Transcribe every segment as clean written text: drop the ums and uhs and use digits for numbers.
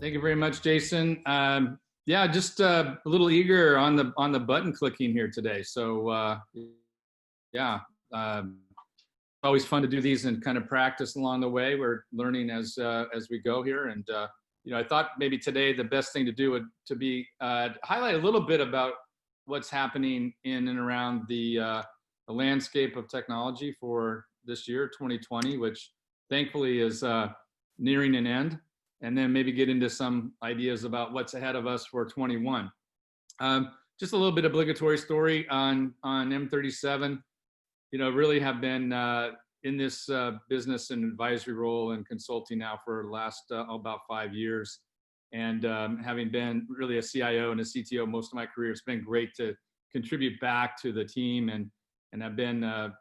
Thank you very much, Jason. Yeah, just a little eager on the button clicking here today. So yeah, always fun to do these and kind of practice along the way. We're learning as we go here, and I thought maybe today the best thing to do would to be highlight a little bit about what's happening in and around the landscape of technology for this year, 2020, which thankfully is nearing an end. And then maybe get into some ideas about what's ahead of us for 21. Just a little bit obligatory story on M37. Really have been in this business and advisory role and consulting now for the last about 5 years. And having been really a CIO and a CTO most of my career, it's been great to contribute back to the team. And I've been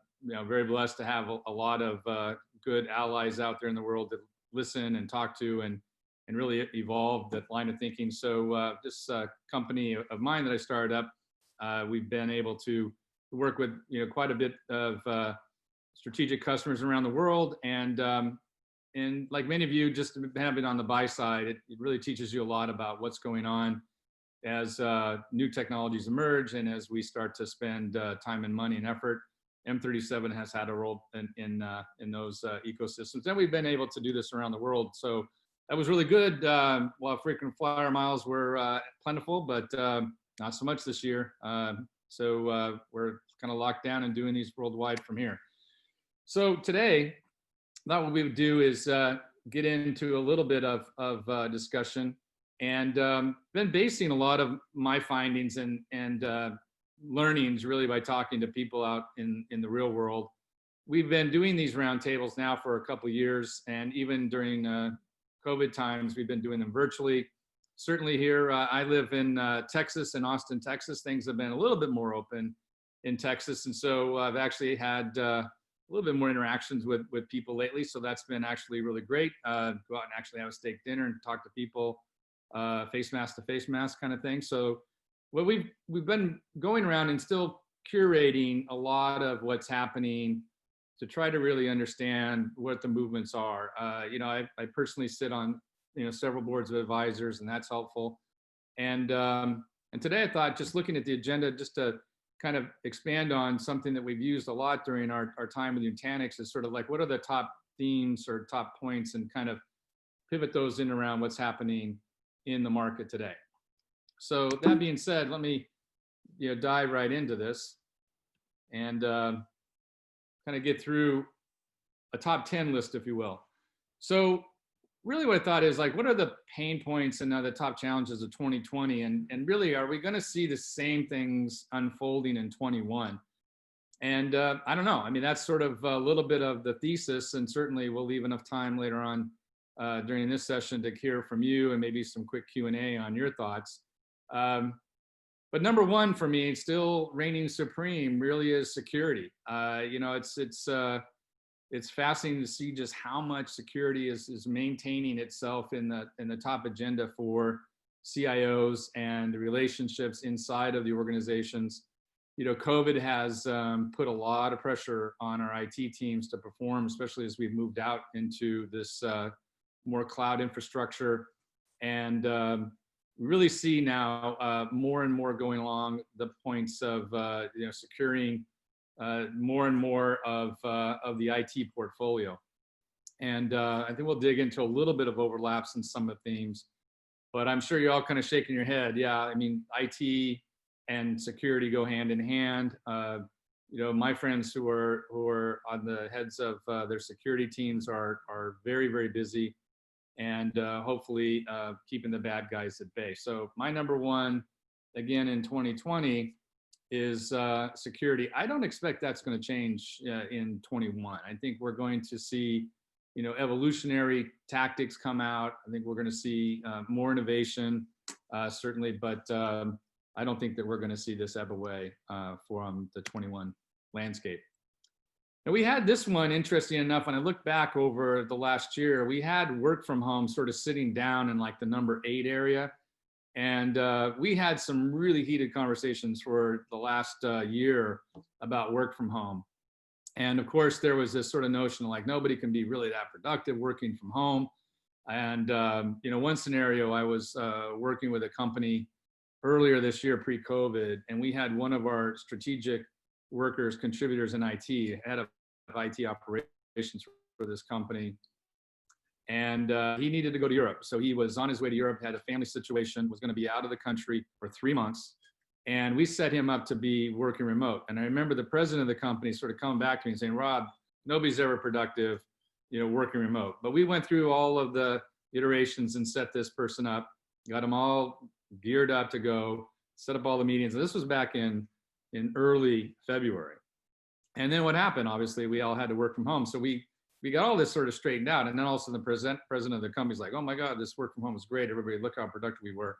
very blessed to have a lot of good allies out there in the world that listen and talk to and really evolve that line of thinking. So this company of mine that I started up, we've been able to work with quite a bit of strategic customers around the world, and like many of you, just having on the buy side, it really teaches you a lot about what's going on as new technologies emerge and as we start to spend time and money and effort. M37 has had a role in those ecosystems, and we've been able to do this around the world. So that was really good. While frequent flyer miles were plentiful, but not so much this year. So we're kind of locked down and doing these worldwide from here. So today, what we would do is get into a little bit of discussion, and been basing a lot of my findings and learnings really by talking to people out in the real world. We've been doing these roundtables now for a couple of years, and even during COVID times, we've been doing them virtually. Certainly here, I live in Texas, in Austin, Texas. Things have been a little bit more open in Texas. And so I've actually had a little bit more interactions with people lately. So that's been actually really great. Go out and actually have a steak dinner and talk to people, face mask to face mask kind of thing. So what we've been going around and still curating a lot of what's happening to try to really understand what the movements are. I personally sit on several boards of advisors, and that's helpful. And today I thought, just looking at the agenda, just to kind of expand on something that we've used a lot during our time with Nutanix, is sort of like, what are the top themes or top points, and kind of pivot those in around what's happening in the market today. So that being said, let me dive right into this and kind of get through a top 10 list, if you will. So really what I thought is, like, what are the pain points and the top challenges of 2020? And really, are we going to see the same things unfolding in 21? And I don't know. I mean, that's sort of a little bit of the thesis, and certainly we'll leave enough time later on during this session to hear from you and maybe some quick Q&A on your thoughts. But number one for me, still reigning supreme, really is security. It's fascinating to see just how much security is maintaining itself in the top agenda for CIOs and the relationships inside of the organizations. COVID has put a lot of pressure on our IT teams to perform, especially as we've moved out into this more cloud infrastructure. And we really see now more and more going along the points of securing more and more of the IT portfolio. And I think we'll dig into a little bit of overlaps in some of the themes, but I'm sure you're all kind of shaking your head. Yeah, I mean, IT and security go hand in hand. My friends who are on the heads of their security teams are very, very busy, and hopefully keeping the bad guys at bay. So my number one, again, in 2020 is security. I don't expect that's going to change in 21. I think we're going to see, evolutionary tactics come out. I think we're going to see more innovation, certainly, but I don't think that we're going to see this ebb away from the 21 landscape. And we had this one, interesting enough, when I look back over the last year, we had work from home sort of sitting down in like the number 8 area. And we had some really heated conversations for the last year about work from home. And of course, there was this sort of notion of like, nobody can be really that productive working from home. And you know, one scenario, I was working with a company earlier this year, pre-COVID, and we had one of our strategic workers, contributors in IT, head of IT operations for this company, and he needed to go to Europe. So he was on his way to Europe, had a family situation, was going to be out of the country for 3 months. And we set him up to be working remote. And I remember the president of the company sort of coming back to me and saying, Rob, nobody's ever productive, you know, working remote. But we went through all of the iterations and set this person up, got them all geared up to go, set up all the meetings. And this was back in early February. And then what happened, obviously, we all had to work from home. So we got all this sort of straightened out. And then also the president of the company's like, oh my God, this work from home is great. Everybody, look how productive we were.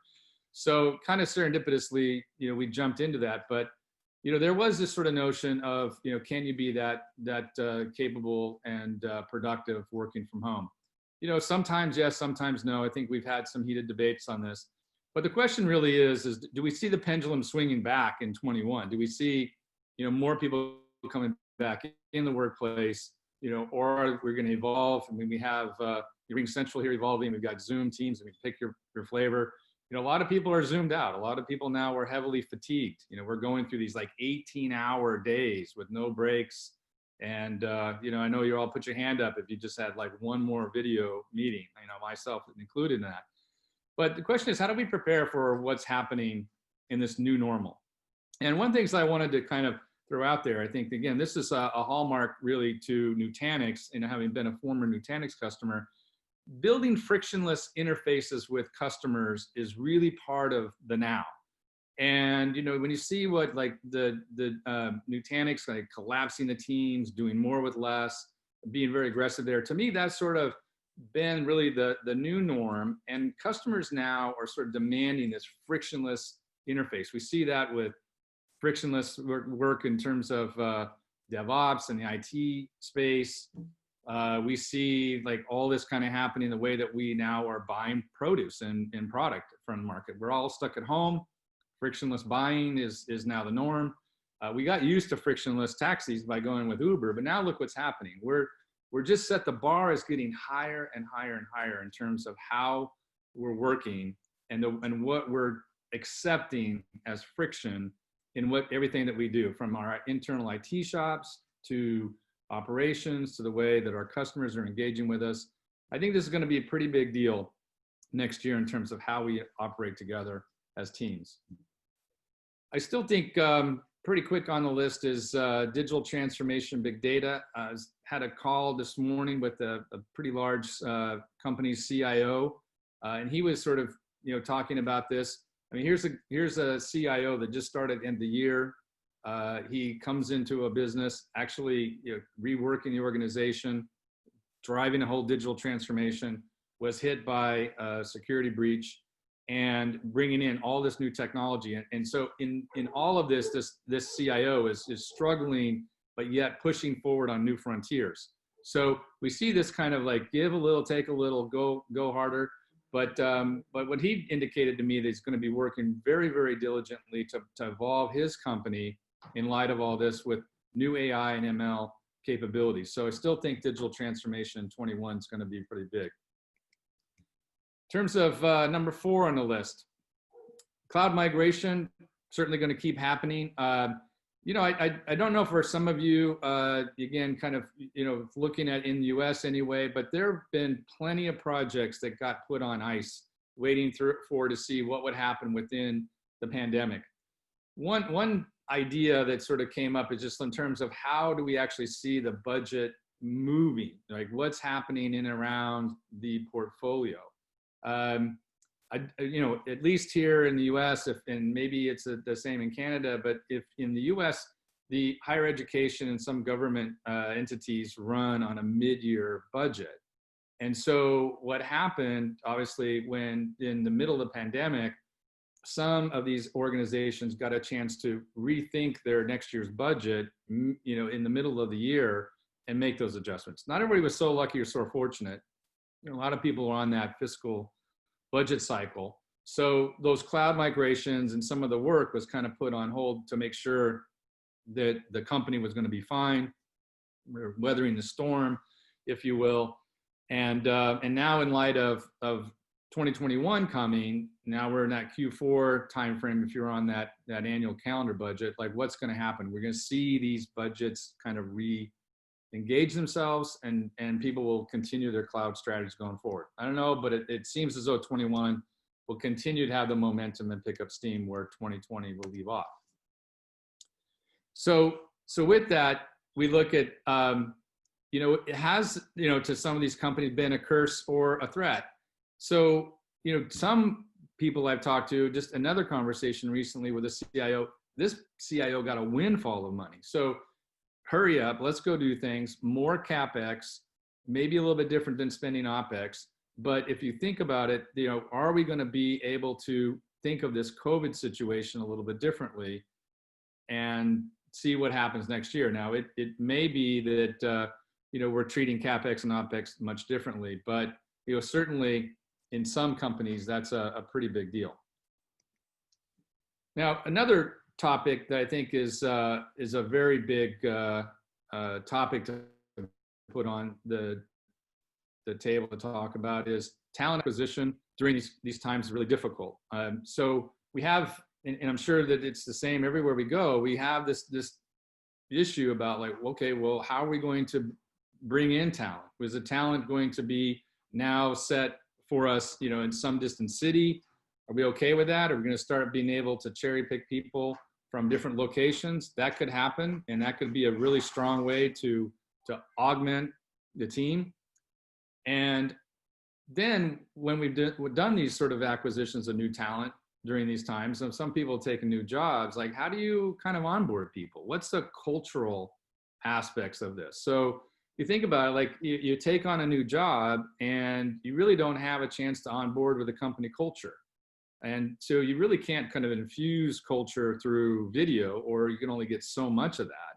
So kind of serendipitously, you know, we jumped into that. But, you know, there was this sort of notion of, you know, can you be that capable and productive working from home? You know, sometimes yes, sometimes no. I think we've had some heated debates on this. But the question really is do we see the pendulum swinging back in 21? Do we see, you know, more people coming back in the workplace, you know, or are we going to evolve? I mean, we have Ring Central here evolving. We've got Zoom Teams, and we pick your flavor. You know, a lot of people are zoomed out. A lot of people now are heavily fatigued. You know, we're going through these like 18-hour days with no breaks. And, you know, I know you all put your hand up if you just had like one more video meeting, you know, myself included in that. But the question is, how do we prepare for what's happening in this new normal? And one thing I wanted to kind of throw out there, I think, again, this is a hallmark really to Nutanix, you know, having been a former Nutanix customer. Building frictionless interfaces with customers is really part of the now. And, you know, when you see what like the Nutanix, like collapsing the teams, doing more with less, being very aggressive there, to me, that's sort of been really the new norm. And customers now are sort of demanding this frictionless interface. We see that with frictionless work in terms of DevOps and the IT space. We see like all this kind of happening the way that we now are buying produce and product from the market. We're all stuck at home. Frictionless buying is now the norm. We got used to frictionless taxis by going with Uber, but now look what's happening. We're just set, the bar is getting higher and higher and higher in terms of how we're working and what we're accepting as friction in everything that we do, from our internal IT shops to operations to the way that our customers are engaging with us. I think this is going to be a pretty big deal next year in terms of how we operate together as teams. I still think pretty quick on the list is digital transformation, big data. I had a call this morning with a pretty large company's CIO, and he was sort of, you know, talking about this. I mean, here's a CIO that just started in the year. He comes into a business, actually, you know, reworking the organization, driving a whole digital transformation, was hit by a security breach, and bringing in all this new technology. And so in all of this CIO is struggling, but yet pushing forward on new frontiers. So we see this kind of like give a little, take a little, go harder. But what he indicated to me that he's going to be working very, very diligently to evolve his company in light of all this with new AI and ML capabilities. So I still think digital transformation in 21 is going to be pretty big. In terms of number 4 on the list, cloud migration, certainly going to keep happening. You know, I don't know for some of you, again, kind of, you know, looking at in the US anyway, but there have been plenty of projects that got put on ice, waiting to see what would happen within the pandemic. One idea that sort of came up is just in terms of how do we actually see the budget moving, like what's happening in and around the portfolio. You know, at least here in the US, and maybe it's the same in Canada, but if in the US, the higher education and some government entities run on a mid-year budget. And so what happened, obviously, when in the middle of the pandemic, some of these organizations got a chance to rethink their next year's budget, you know, in the middle of the year and make those adjustments. Not everybody was so lucky or so fortunate. You know, a lot of people were on that fiscal budget cycle. So those cloud migrations and some of the work was kind of put on hold to make sure that the company was going to be fine, we're weathering the storm, if you will. And now in light of 2021 coming, now we're in that Q4 timeframe. If you're on that annual calendar budget, like what's going to happen? We're going to see these budgets kind of re-engage themselves, and people will continue their cloud strategies going forward. I don't know, but it seems as though 21 will continue to have the momentum and pick up steam where 2020 will leave off. So with that, we look at, it has, to some of these companies been a curse or a threat. So, some people I've talked to, just another conversation recently with a CIO, this CIO got a windfall of money. So hurry up, let's go do things, more capex, maybe a little bit different than spending opex. But if you think about it, are we going to be able to think of this COVID situation a little bit differently and see what happens next year? Now, it may be that, we're treating capex and opex much differently, but, certainly in some companies, that's a pretty big deal. Now, another topic that I think is a very big topic to put on the table to talk about is talent acquisition during these times is really difficult. So we have, and I'm sure that it's the same everywhere we go, we have this issue about like, okay, well, how are we going to bring in talent? Was the talent going to be now set for us, in some distant city? Are we okay with that? Are we going to start being able to cherry pick people from different locations? That could happen, and that could be a really strong way to augment the team. And then when we've done these sort of acquisitions of new talent during these times, and some people take new jobs, like how do you kind of onboard people? What's the cultural aspects of this? So you think about it, like you take on a new job and you really don't have a chance to onboard with the company culture. And so you really can't kind of infuse culture through video, or you can only get so much of that.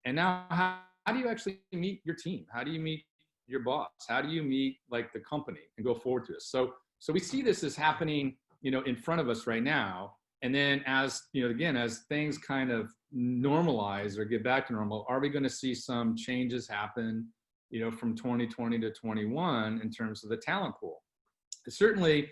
And now how do you actually meet your team? How do you meet your boss? How do you meet like the company and go forward to this? So we see this as happening, in front of us right now. And then as, again, as things kind of normalize or get back to normal, are we going to see some changes happen, from 2020 to 21 in terms of the talent pool? Certainly,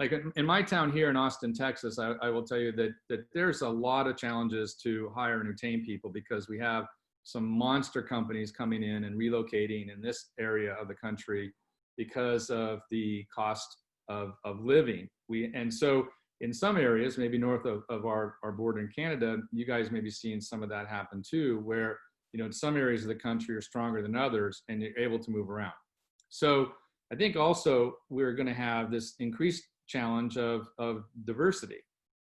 like in my town here in Austin, Texas, I will tell you that there's a lot of challenges to hire and retain people because we have some monster companies coming in and relocating in this area of the country because of the cost of living. And so in some areas, maybe north of our border in Canada, you guys may be seeing some of that happen too, where, in some areas of the country are stronger than others and you're able to move around. So I think also we're going to have this increased challenge of diversity.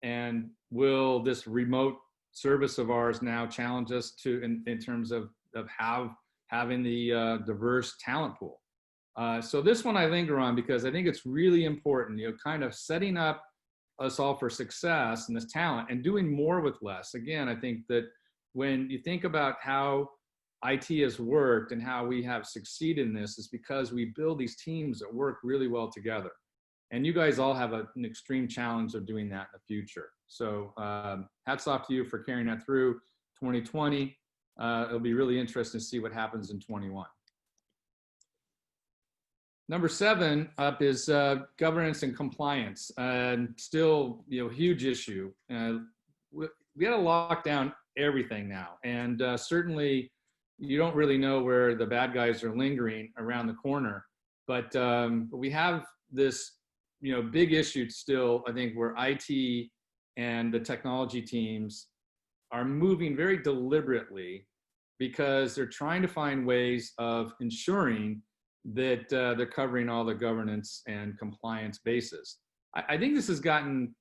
And will this remote service of ours now challenge us to, in terms of having the diverse talent pool? So this one I linger on because I think it's really important, kind of setting up us all for success in this talent and doing more with less. Again, I think that when you think about how IT has worked and how we have succeeded in this, is because we build these teams that work really well together. And you guys all have an extreme challenge of doing that in the future. So hats off to you for carrying that through 2020. It'll be really interesting to see what happens in 21. Number 7 up is governance and compliance, and still, huge issue. We got to lock down everything now, and certainly you don't really know where the bad guys are lingering around the corner. But we have this, big issue still, I think, where IT and the technology teams are moving very deliberately because they're trying to find ways of ensuring that they're covering all the governance and compliance bases. I think this has gotten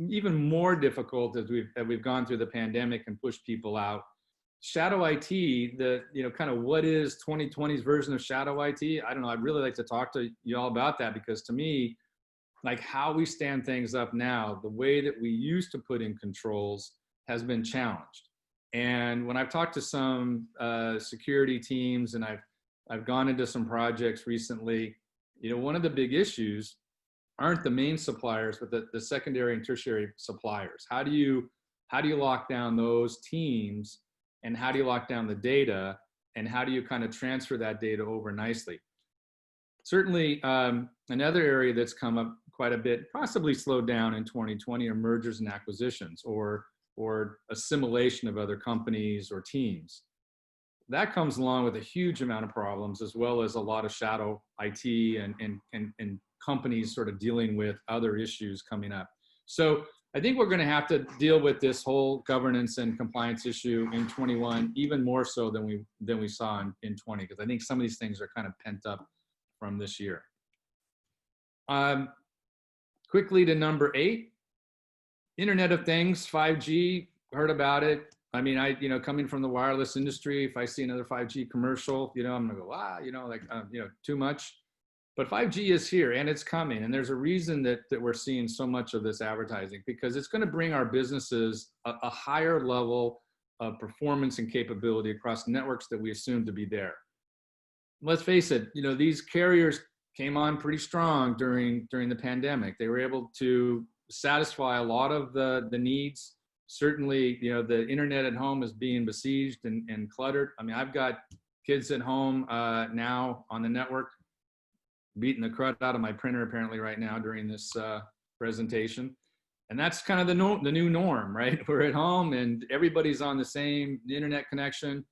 even more difficult as we've gone through the pandemic and pushed people out. Shadow IT, kind of what is 2020's version of shadow IT? I don't know. I'd really like to talk to you all about that, because to me, like how we stand things up now, the way that we used to put in controls has been challenged. And when I've talked to some security teams, and I've gone into some projects recently, one of the big issues aren't the main suppliers, but the secondary and tertiary suppliers. How do you lock down those teams, and how do you lock down the data, and how do you kind of transfer that data over nicely? Certainly, another area that's come up quite a bit, possibly slowed down in 2020, are mergers and acquisitions, or assimilation of other companies or teams. That comes along with a huge amount of problems, as well as a lot of shadow IT and companies sort of dealing with other issues coming up. So I think we're going to have to deal with this whole governance and compliance issue in 21 even more so than we saw in 20, because I think some of these things are kind of pent up from this year. Quickly to number 8, Internet of Things, 5G. Heard about it. I mean, coming from the wireless industry, if I see another 5G commercial, I'm gonna go, wow, too much. But 5G is here and it's coming, and there's a reason that we're seeing so much of this advertising, because it's going to bring our businesses a higher level of performance and capability across networks that we assume to be there. Let's face it, these carriers came on pretty strong during the pandemic. They were able to satisfy a lot of the needs. Certainly, the internet at home is being besieged and cluttered. I mean, I've got kids at home now on the network, beating the crud out of my printer apparently right now during this presentation. And that's kind of the new norm, right? We're at home and everybody's on the same internet connection.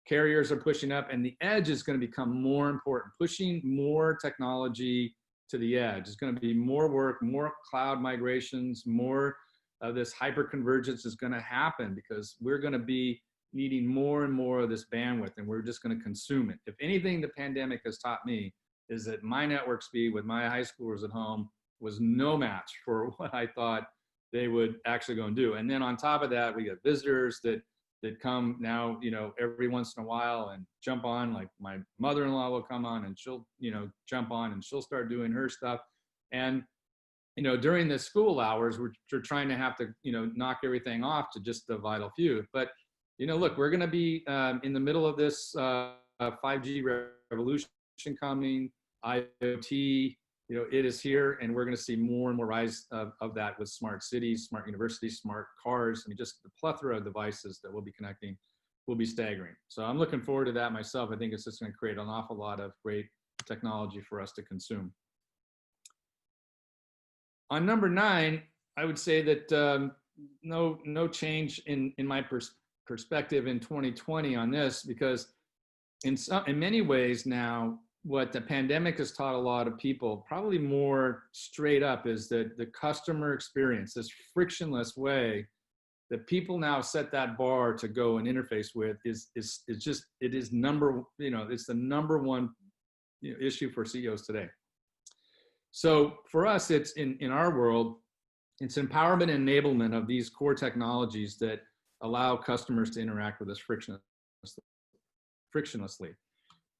Carriers are pushing up, and the edge is going to become more important. Pushing more technology to the edge is going to be more work, more cloud migrations, more of this hyperconvergence is going to happen, because we're going to be needing more and more of this bandwidth, and we're just going to consume it. If anything, the pandemic has taught me is that my network speed with my high schoolers at home was no match for what I thought they would actually go and do. And then on top of that, we got visitors that come now, every once in a while and jump on. Like my mother-in-law will come on and she'll, jump on and she'll start doing her stuff. And, during the school hours, we're trying to have to, knock everything off to just the vital few. But, look, we're going to be in the middle of this 5G revolution coming, IoT, it is here, and we're going to see more and more rise of that with smart cities, smart universities, smart cars. I mean, just the plethora of devices that we'll be connecting will be staggering. So I'm looking forward to that myself. I think it's just going to create an awful lot of great technology for us to consume. On number 9, I would say that no change in my perspective in 2020 on this, because in many ways now, what the pandemic has taught a lot of people, probably more straight up, is that the customer experience, this frictionless way that people now set that bar to go and interface with, is just, it is it's the number one issue for CEOs today. So for us, it's in our world, it's empowerment and enablement of these core technologies that allow customers to interact with us frictionlessly.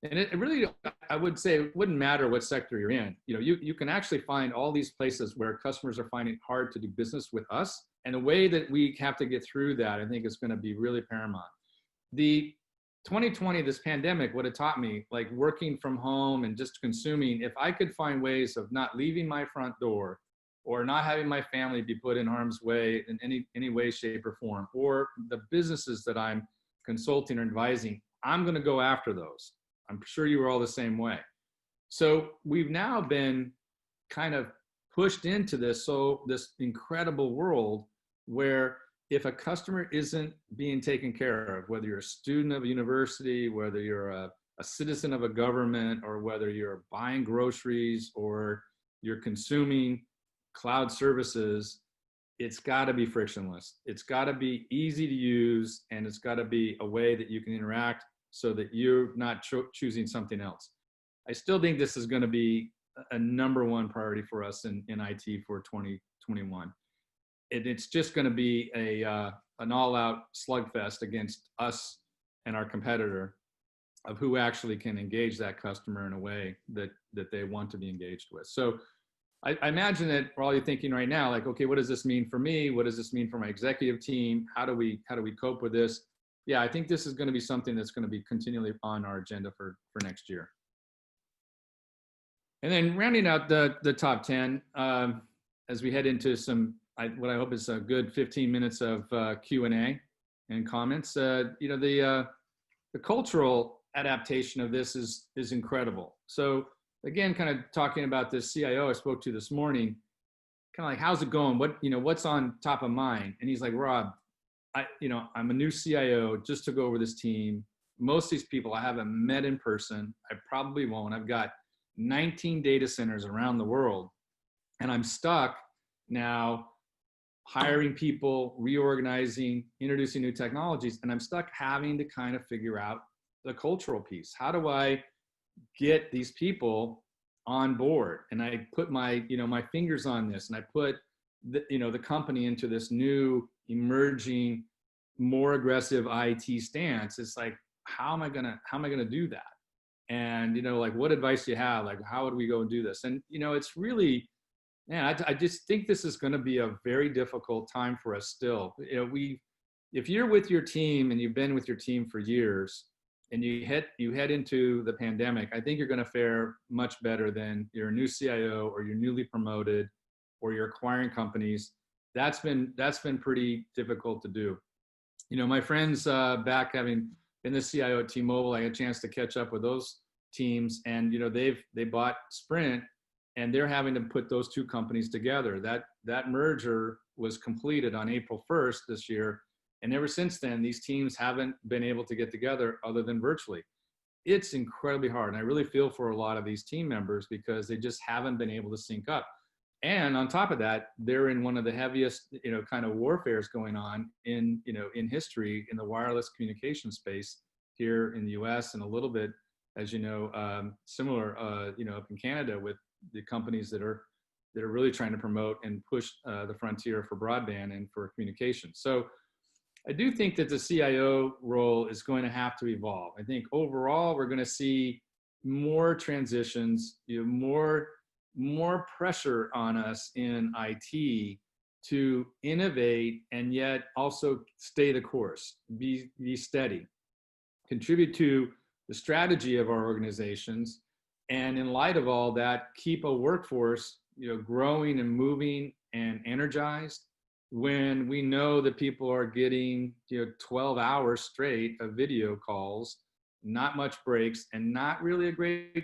And it really, I would say, it wouldn't matter what sector you're in. You can actually find all these places where customers are finding it hard to do business with us. And the way that we have to get through that, I think, is going to be really paramount. The 2020, this pandemic, what it taught me, like working from home and just consuming, if I could find ways of not leaving my front door, or not having my family be put in harm's way in any way, shape, or form, or the businesses that I'm consulting or advising, I'm going to go after those. I'm sure you were all the same way. So we've now been kind of pushed into this incredible world where if a customer isn't being taken care of, whether you're a student of a university, whether you're a citizen of a government, or whether you're buying groceries or you're consuming cloud services, it's got to be frictionless. It's got to be easy to use, and it's got to be a way that you can interact so that you're not choosing something else. I still think this is going to be a number one priority for us in IT for 2021. It's just going to be an all-out slugfest against us and our competitor of who actually can engage that customer in a way that they want to be engaged with. So I imagine that we're all thinking right now, like, okay, what does this mean for me? What does this mean for my executive team? How do we cope with this? Yeah, I think this is going to be something that's going to be continually on our agenda for next year. And then rounding out the top 10, as we head into what I hope is a good 15 minutes of Q&A and comments. The cultural adaptation of this is incredible. So again, kind of talking about this CIO I spoke to this morning, kind of like, how's it going? What's on top of mind? And he's like, Rob, I'm a new CIO, just took over this team. Most of these people I haven't met in person. I probably won't. I've got 19 data centers around the world, and I'm stuck now hiring people, reorganizing, introducing new technologies, and I'm stuck having to kind of figure out the cultural piece. How do I get these people on board? And I put my fingers on this, and I put the company into this new emerging, more aggressive IT stance. It's like, how am I gonna do that? And like, what advice do you have? Like, how would we go and do this? And it's really, man, I just think this is going to be a very difficult time for us still. If you're with your team and you've been with your team for years, and you head into the pandemic, I think you're going to fare much better than you're a new CIO or you're newly promoted or you're acquiring companies. That's been pretty difficult to do. My friends back, having been the CIO at T-Mobile, I had a chance to catch up with those teams, and they bought Sprint, and they're having to put those two companies together. That merger was completed on April 1st this year. And ever since then, these teams haven't been able to get together other than virtually. It's incredibly hard. And I really feel for a lot of these team members because they just haven't been able to sync up. And on top of that, they're in one of the heaviest, kind of warfares going on in history in the wireless communication space here in the US, and a little bit, as similar, up in Canada with the companies that are really trying to promote and push the frontier for broadband and for communication. So I do think that the CIO role is going to have to evolve. I think overall we're going to see more transitions, more pressure on us in IT to innovate and yet also stay the course, be steady, contribute to the strategy of our organizations, and in light of all that, keep a workforce, growing and moving and energized, when we know that people are getting 12 hours straight of video calls, not much breaks, and not really a great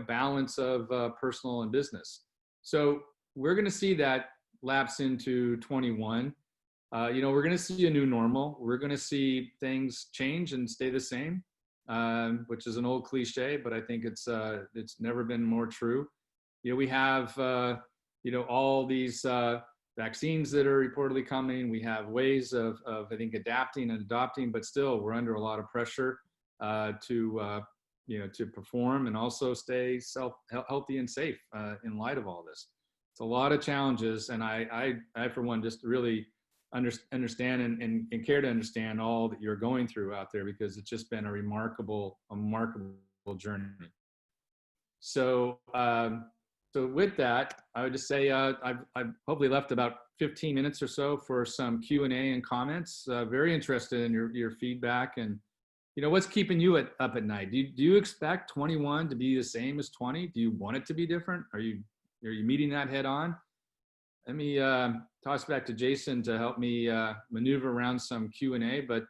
balance of personal and business. So we're going to see that lapse into 21. We're going to see a new normal. We're going to see things change and stay the same, which is an old cliche, but I think it's never been more true. We have all these vaccines that are reportedly coming. We have ways of I think adapting and adopting, but still we're under a lot of pressure to perform and also stay healthy and safe in light of all this. It's a lot of challenges, and I for one just really understand and care to understand all that you're going through out there, because it's just been a remarkable journey. So so with that, I would just say I've hopefully left about 15 minutes or so for some Q&A and comments. Very interested in your feedback, and what's keeping you up at night? Do you expect 21 to be the same as 20? Do you want it to be different? Are you meeting that head on? Let me toss back to Jason to help me maneuver around some Q&A, but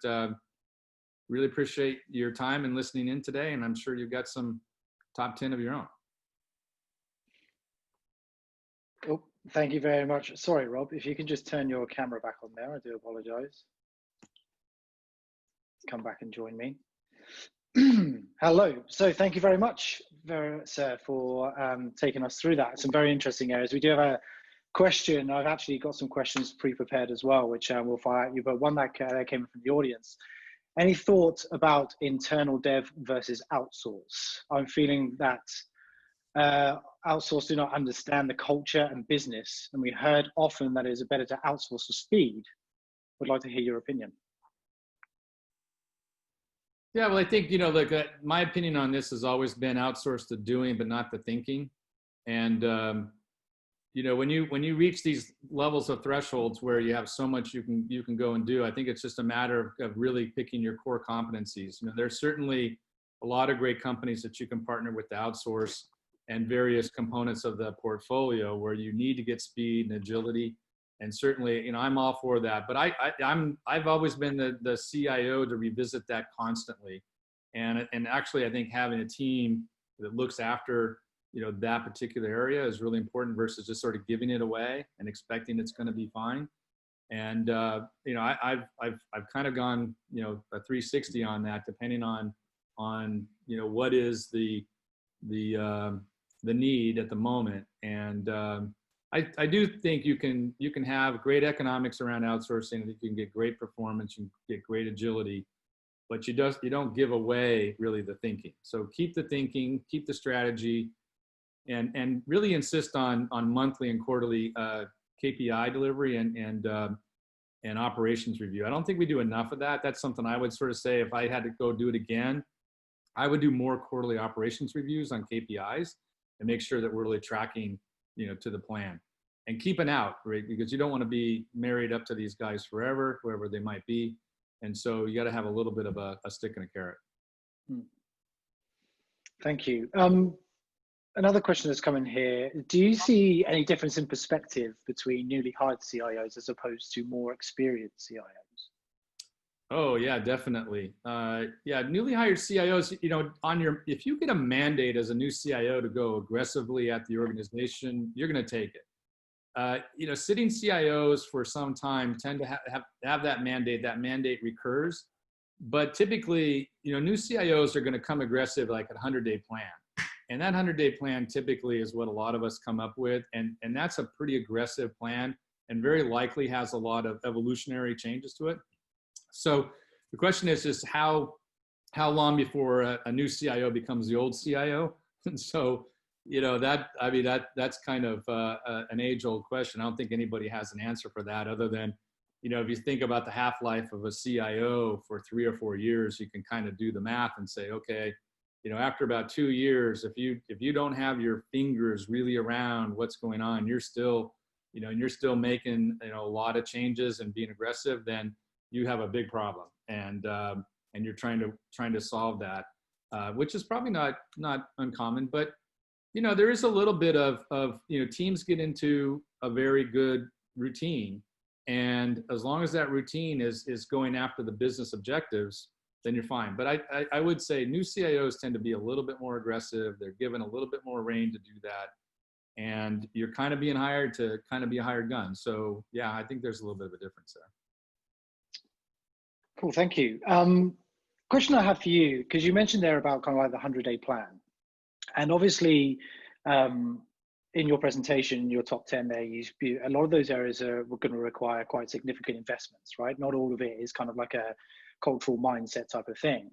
really appreciate your time and listening in today, and I'm sure you've got some top 10 of your own. Oh, thank you very much. Sorry, Rob, if you can just turn your camera back on there, I do apologize. Come back and join me. Hello. So thank you very much, sir, for taking us through that. Some very interesting areas. We do have a question. I've actually got some questions pre-prepared as well, which we'll fire at you, but one that came from the audience. Any thoughts about internal dev versus outsource? I'm feeling that outsource do not understand the culture and business, and we heard often that it is better to outsource for speed. Would like to hear your opinion. Yeah, well, I think, my opinion on this has always been outsource the doing, but not the thinking. And, when you reach these levels of thresholds where you have so much you can go and do, I think it's just a matter of really picking your core competencies. There's certainly a lot of great companies that you can partner with to outsource, and various components of the portfolio where you need to get speed and agility. And certainly, I'm all for that. But I've always been the CIO to revisit that constantly. And actually, I think having a team that looks after that particular area is really important versus just sort of giving it away and expecting it's going to be fine. And I've kind of gone a 360 on that, depending on what is the need at the moment. And I do think you can have great economics around outsourcing. You can get great performance, you can get great agility, but you don't give away really the thinking. So keep the thinking, keep the strategy, and really insist on monthly and quarterly KPI delivery and operations review. I don't think we do enough of that. That's something I would sort of say, if I had to go do it again, I would do more quarterly operations reviews on KPIs and make sure that we're really tracking, to the plan, and keep an out, right? Because you don't want to be married up to these guys forever, whoever they might be. And so you got to have a little bit of a stick and a carrot. Thank you. Another question that's come in here. Do you see any difference in perspective between newly hired CIOs as opposed to more experienced CIOs? Oh yeah, definitely. Newly hired CIOs, if you get a mandate as a new CIO to go aggressively at the organization, you're going to take it. Sitting CIOs for some time tend to have that mandate. That mandate recurs, but typically, new CIOs are going to come aggressive, like a 100-day plan. And that 100-day plan typically is what a lot of us come up with. And that's a pretty aggressive plan and very likely has a lot of evolutionary changes to it. So the question is just how long before a new CIO becomes the old CIO? And so, that's kind of an age-old question. I don't think anybody has an answer for that, other than, if you think about the half-life of a CIO for 3 or 4 years, you can kind of do the math and say, okay, after about 2 years, if you don't have your fingers really around what's going on, you're still making, a lot of changes and being aggressive, then you have a big problem. And you're trying to solve that, which is probably not uncommon, but, there is a little bit of teams get into a very good routine. And as long as that routine is going after the business objectives, then you're fine. But I would say new CIOs tend to be a little bit more aggressive. They're given a little bit more rein to do that. And you're kind of being hired to kind of be a hired gun. So yeah, I think there's a little bit of a difference there. Cool, thank you. Question I have for you, because you mentioned there about kind of like the 100-day plan. And obviously, in your presentation, your top 10 there, a lot of those areas are going to require quite significant investments, right? Not all of it is kind of like a cultural mindset type of thing.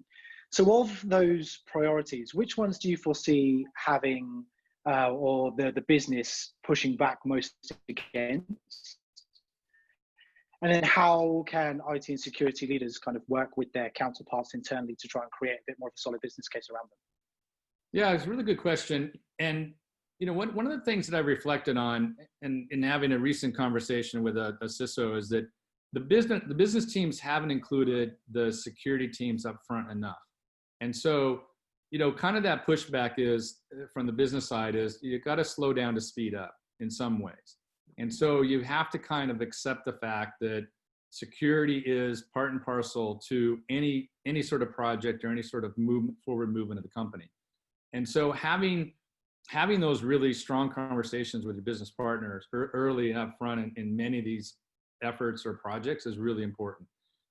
So of those priorities, which ones do you foresee having or the business pushing back most against? And then how can IT and security leaders kind of work with their counterparts internally to try and create a bit more of a solid business case around them? Yeah, it's a really good question. And one of the things that I've reflected on in having a recent conversation with a CISO is that the business teams haven't included the security teams up front enough. And so, kind of that pushback is from the business side is you got to slow down to speed up in some ways. And so you have to kind of accept the fact that security is part and parcel to any sort of project or any sort of forward movement of the company. And so having those really strong conversations with your business partners early and up front in many of these efforts or projects is really important.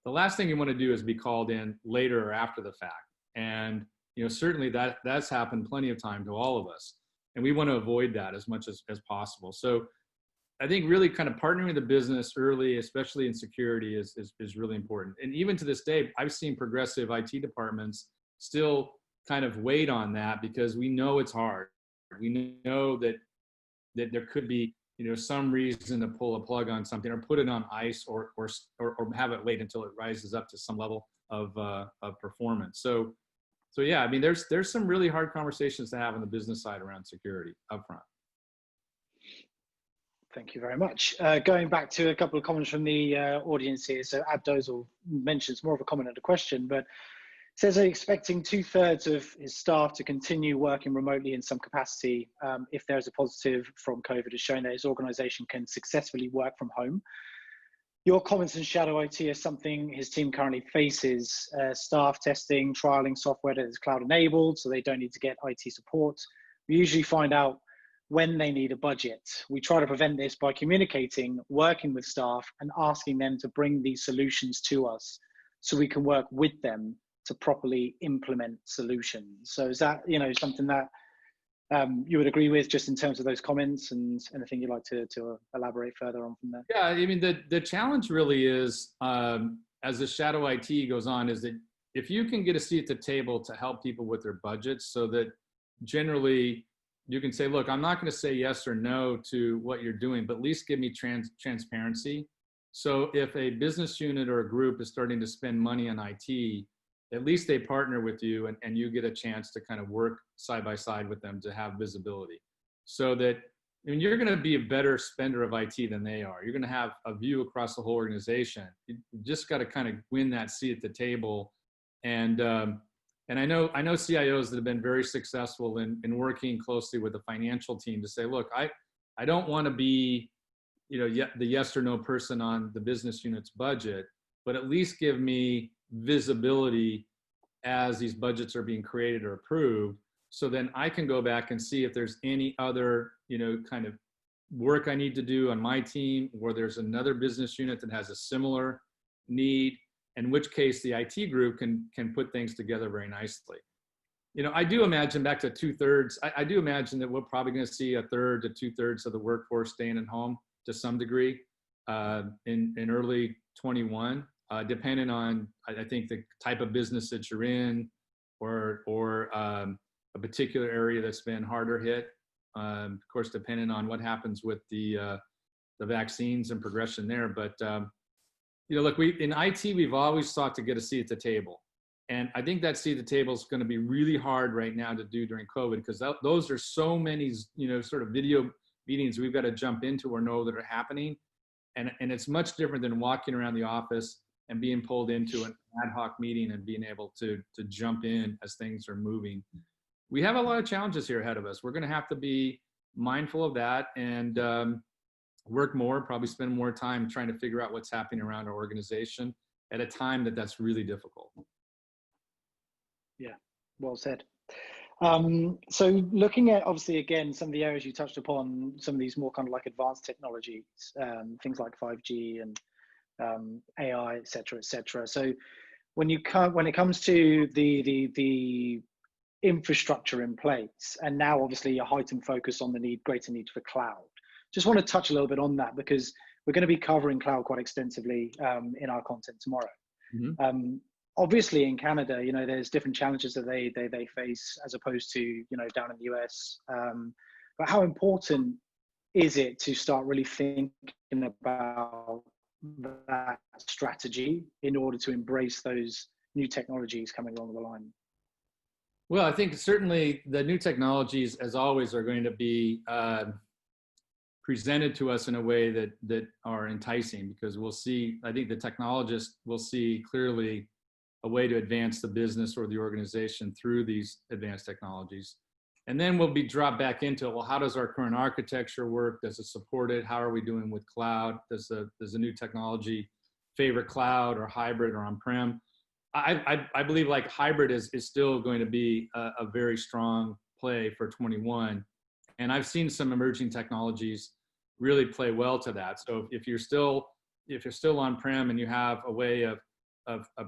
The last thing you want to do is be called in later or after the fact. And certainly that's happened plenty of time to all of us. And we want to avoid that as much as possible. So I think really kind of partnering with the business early, especially in security, is really important. And even to this day, I've seen progressive IT departments still kind of wait on that because we know it's hard. We know that there could be some reason to pull a plug on something or put it on ice or have it wait until it rises up to some level of performance. So yeah, I mean, there's some really hard conversations to have on the business side around security upfront. Thank you very much. Going back to a couple of comments from the audience here. So Abdozal mentions more of a comment than a question, but says they're expecting 2/3 of his staff to continue working remotely in some capacity if there's a positive from COVID has shown that his organization can successfully work from home. Your comments in shadow IT is something his team currently faces, staff testing, trialing software that is cloud enabled, so they don't need to get IT support. We usually find out when they need a budget. We try to prevent this by communicating, working with staff, and asking them to bring these solutions to us so we can work with them to properly implement solutions. So is that, something that you would agree with, just in terms of those comments, and anything you'd like to elaborate further on from there? Yeah, I mean, the challenge really is, as the shadow IT goes on, is that if you can get a seat at the table to help people with their budgets, so that generally you can say, look, I'm not going to say yes or no to what you're doing, but at least give me transparency. So if a business unit or a group is starting to spend money on IT, at least they partner with you, and you get a chance to kind of work side by side with them to have visibility. So that, I mean, you're going to be a better spender of IT than they are. You're going to have a view across the whole organization. You just got to kind of win that seat at the table. And I know CIOs that have been very successful in working closely with the financial team to say, look, I don't want to be, the yes or no person on the business unit's budget, but at least give me visibility as these budgets are being created or approved. So then I can go back and see if there's any other, kind of work I need to do on my team, or there's another business unit that has a similar need, in which case the IT group can put things together very nicely. I do imagine, back to 2/3, I do imagine that we're probably going to see 1/3 to 2/3 of the workforce staying at home to some degree in early 21, depending on, I think, the type of business that you're in, or a particular area that's been harder hit. Of course, depending on what happens with the vaccines and progression there. But look, in IT, we've always sought to get a seat at the table. And I think that seat at the table is going to be really hard right now to do during COVID, because those are so many, sort of video meetings we've got to jump into or know that are happening. And it's much different than walking around the office and being pulled into an ad hoc meeting and being able to jump in as things are moving. We have a lot of challenges here ahead of us. We're going to have to be mindful of that, and work more, probably spend more time trying to figure out what's happening around our organization at a time that's really difficult. Yeah, well said. So looking at, obviously, again, some of the areas you touched upon, some of these more kind of like advanced technologies, things like 5G and AI, et cetera, et cetera. So when it comes to the infrastructure in place, and now obviously a heightened focus on the greater need for cloud, just want to touch a little bit on that, because we're going to be covering cloud quite extensively in our content tomorrow. Mm-hmm. Obviously in Canada, there's different challenges that they face as opposed to, down in the US. But how important is it to start really thinking about that strategy in order to embrace those new technologies coming along the line? Well, I think certainly the new technologies, as always, are going to be presented to us in a way that are enticing, because we'll see, I think the technologists will see clearly a way to advance the business or the organization through these advanced technologies. And then we'll be dropped back into, well, how does our current architecture work? Does it support it? How are we doing with cloud? Does the new technology favor cloud or hybrid or on-prem? I believe like hybrid is still going to be a very strong play for 21. And I've seen some emerging technologies really play well to that. So if you're still on-prem and you have a way of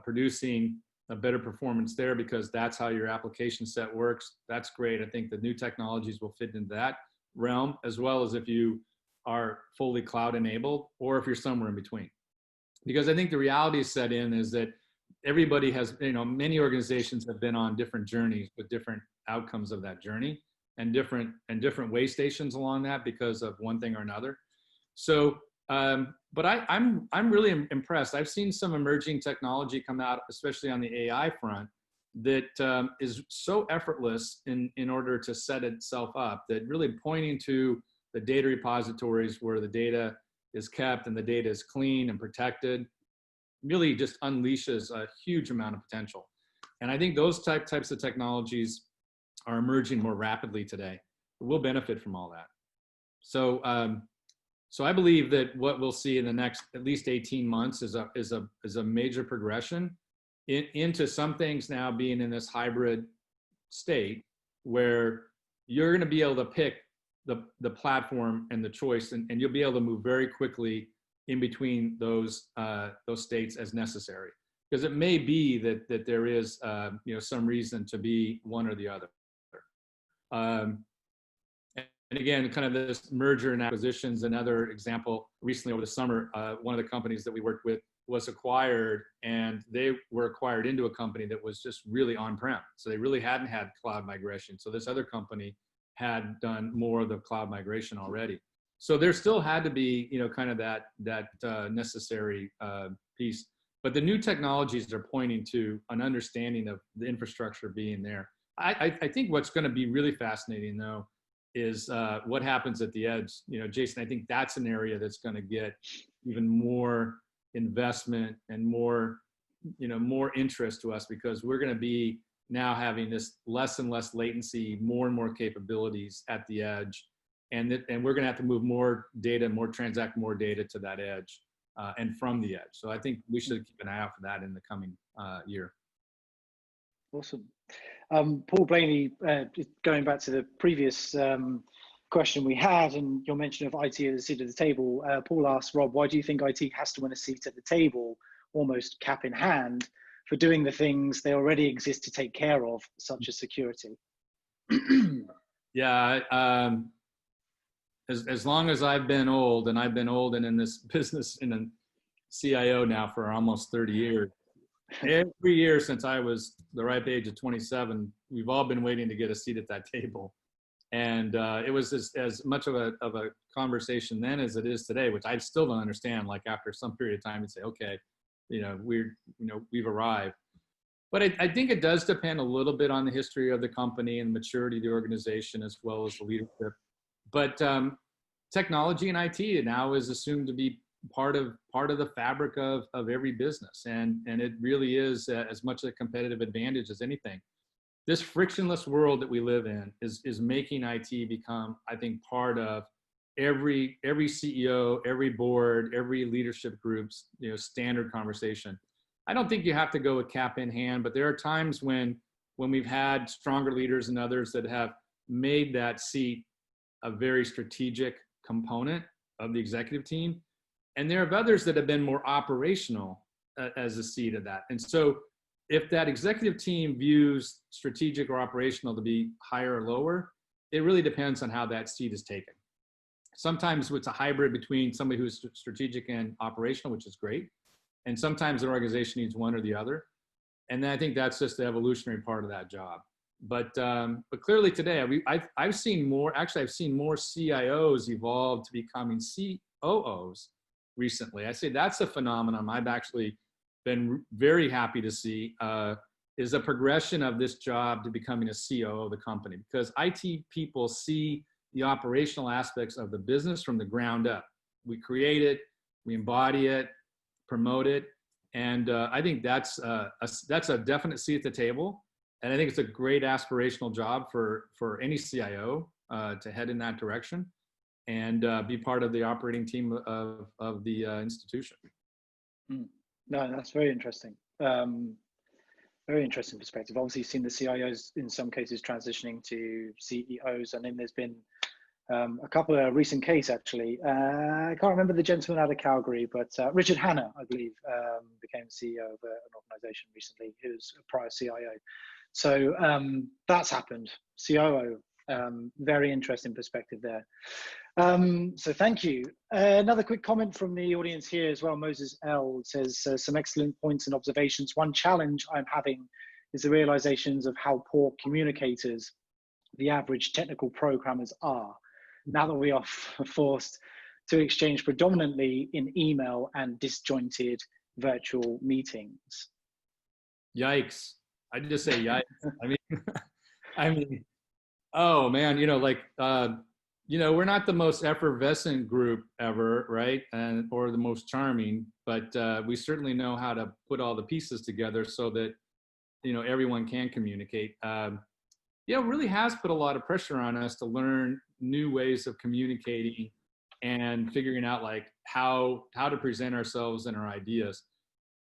producing a better performance there, because that's how your application set works, that's great. I think the new technologies will fit into that realm, as well as if you are fully cloud enabled, or if you're somewhere in between. Because I think the reality set in is that everybody has, many organizations have been on different journeys with different outcomes of that journey, and different way stations along that because of one thing or another. So, but I'm really impressed. I've seen some emerging technology come out, especially on the AI front, that is so effortless in order to set itself up, that really pointing to the data repositories where the data is kept and the data is clean and protected, really just unleashes a huge amount of potential. And I think those types of technologies are emerging more rapidly today. We'll benefit from all that. So, so I believe that what we'll see in the next at least 18 months is a major progression into some things now being in this hybrid state, where you're going to be able to pick the platform and the choice, and you'll be able to move very quickly in between those states as necessary. Because it may be that there is some reason to be one or the other. And again, kind of this merger and acquisitions, another example, recently over the summer, one of the companies that we worked with was acquired, and they were acquired into a company that was just really on-prem. So they really hadn't had cloud migration. So this other company had done more of the cloud migration already. So there still had to be, kind of that necessary piece. But the new technologies are pointing to an understanding of the infrastructure being there. I think what's going to be really fascinating, though, is what happens at the edge. Jason, I think that's an area that's going to get even more investment and more interest to us, because we're going to be now having this less and less latency, more and more capabilities at the edge, and we're going to have to move more data, transact more data to that edge and from the edge. So I think we should keep an eye out for that in the coming year. Awesome. Paul Blaney, going back to the previous question we had and your mention of IT at the seat of the table, Paul asked, Rob, why do you think IT has to win a seat at the table, almost cap in hand, for doing the things they already exist to take care of, such as security? Yeah, as long as I've been old, and I've been old and in this business in a CIO now for almost 30 years, every year since I was the ripe age of 27, we've all been waiting to get a seat at that table. And it was as much of a conversation then as it is today, which I still don't understand. Like after some period of time, you'd say, okay, we've arrived. But I think it does depend a little bit on the history of the company and maturity of the organization, as well as the leadership. But technology and IT now is assumed to be part of the fabric of every business, and it really is as much a competitive advantage as anything. This frictionless world that we live in is making IT become, I think, part of every CEO, every board, every leadership group's standard conversation. I don't think you have to go with cap in hand, but there are times when we've had stronger leaders and others that have made that seat a very strategic component of the executive team. And there are others that have been more operational as a seat of that. And so if that executive team views strategic or operational to be higher or lower, it really depends on how that seat is taken. Sometimes it's a hybrid between somebody who's strategic and operational, which is great. And sometimes an organization needs one or the other. And then I think that's just the evolutionary part of that job. But clearly today, I've seen more CIOs evolve to becoming COOs recently. I say that's a phenomenon I've actually been very happy to see, is a progression of this job to becoming a COO of the company, because IT people see the operational aspects of the business from the ground up. We create it, we embody it, promote it, and I think that's a definite seat at the table. And I think it's a great aspirational job for any CIO to head in that direction and be part of the operating team of the institution. No, that's very interesting. Very interesting perspective. Obviously, you've seen the CIOs in some cases transitioning to CEOs, and then there's been a couple of recent cases actually. I can't remember the gentleman out of Calgary, but Richard Hanna, I believe, became CEO of an organization recently, who was a prior CIO. So that's happened. COO, very interesting perspective there. So thank you. Another quick comment from the audience here as well. Moses L says some excellent points and observations. One challenge I'm having is the realizations of how poor communicators the average technical programmers are, now that we are forced to exchange predominantly in email and disjointed virtual meetings. Yikes. I just say yikes. I mean, oh man, we're not the most effervescent group ever, right? Or the most charming, but we certainly know how to put all the pieces together so that, everyone can communicate. It really has put a lot of pressure on us to learn new ways of communicating and figuring out like how to present ourselves and our ideas.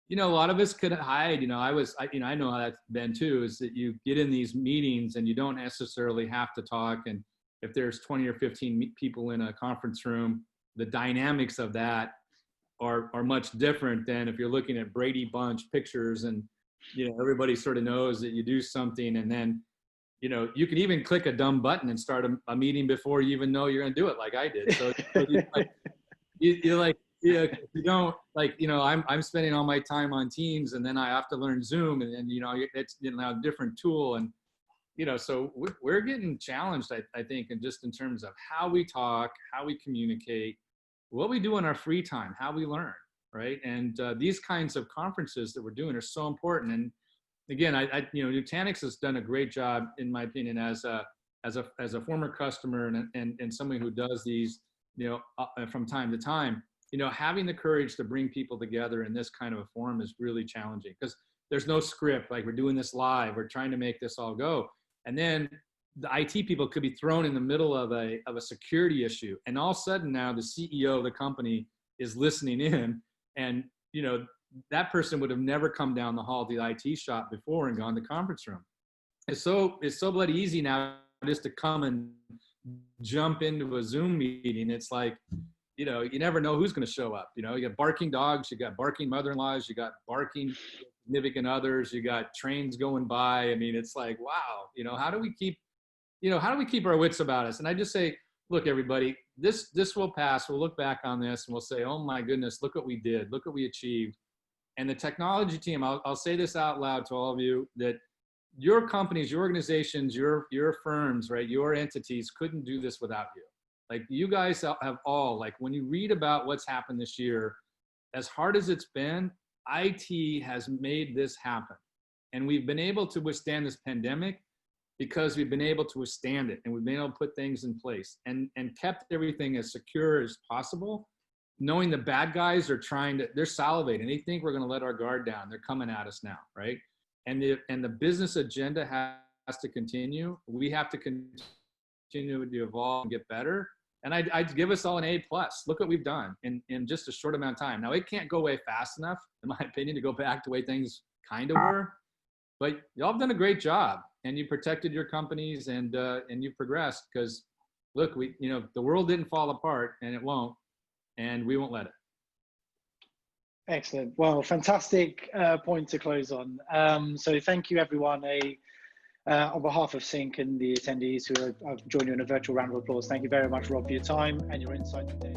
You know, a lot of us could hide. You know, I know how that's been too. Is that you get in these meetings and you don't necessarily have to talk. And if there's 20 or 15 people in a conference room, the dynamics of that are much different than if you're looking at Brady Bunch pictures and, you know, everybody sort of knows that you do something, and then, you know, you can even click a dumb button and start a meeting before you even know you're going to do it, like I did. So you're like, yeah, you don't, like, you know, I'm spending all my time on Teams, and then I have to learn Zoom, and then, you know, it's, you know, a different tool. And, you know, so we're getting challenged, I think, and just in terms of how we talk, how we communicate, what we do in our free time, how we learn, right? And these kinds of conferences that we're doing are so important. And again, you know, Nutanix has done a great job, in my opinion, as a former customer and somebody who does these, you know, from time to time. You know, having the courage to bring people together in this kind of a forum is really challenging, because there's no script. Like, we're doing this live, we're trying to make this all go, and then the IT people could be thrown in the middle of a security issue, and all of a sudden now the CEO of the company is listening in, and, you know, that person would have never come down the hall to the IT shop before and gone to the conference room. It's so bloody easy now just to come and jump into a Zoom meeting. It's like, you know, you never know who's going to show up. You know, you got barking dogs, you got barking mother-in-laws, you got barking significant others, you got trains going by. I mean, it's like, wow, you know, how do we keep our wits about us? And I just say, look, everybody, this will pass. We'll look back on this and we'll say, oh my goodness, look what we did, look what we achieved. And the technology team, I'll say this out loud to all of you, that your companies, your organizations, your firms, right, your entities couldn't do this without you. Like, you guys have all, like, when you read about what's happened this year, as hard as it's been, IT has made this happen. And we've been able to withstand this pandemic because we've been able to withstand it, and we've been able to put things in place and kept everything as secure as possible, knowing the bad guys are they're salivating. They think we're going to let our guard down. They're coming at us now, right? And the business agenda has to continue. We have to continue to evolve and get better. And I'd give us all an A+. Look what we've done in just a short amount of time. Now, it can't go away fast enough, in my opinion, to go back to the way things kind of were. But y'all have done a great job, and you protected your companies, and you progressed, because, look, you know, the world didn't fall apart, and it won't, and we won't let it. Excellent. Well, fantastic point to close on. So thank you, everyone. On behalf of Sync and the attendees who have joined you in a virtual round of applause, thank you very much, Rob, for your time and your insight today.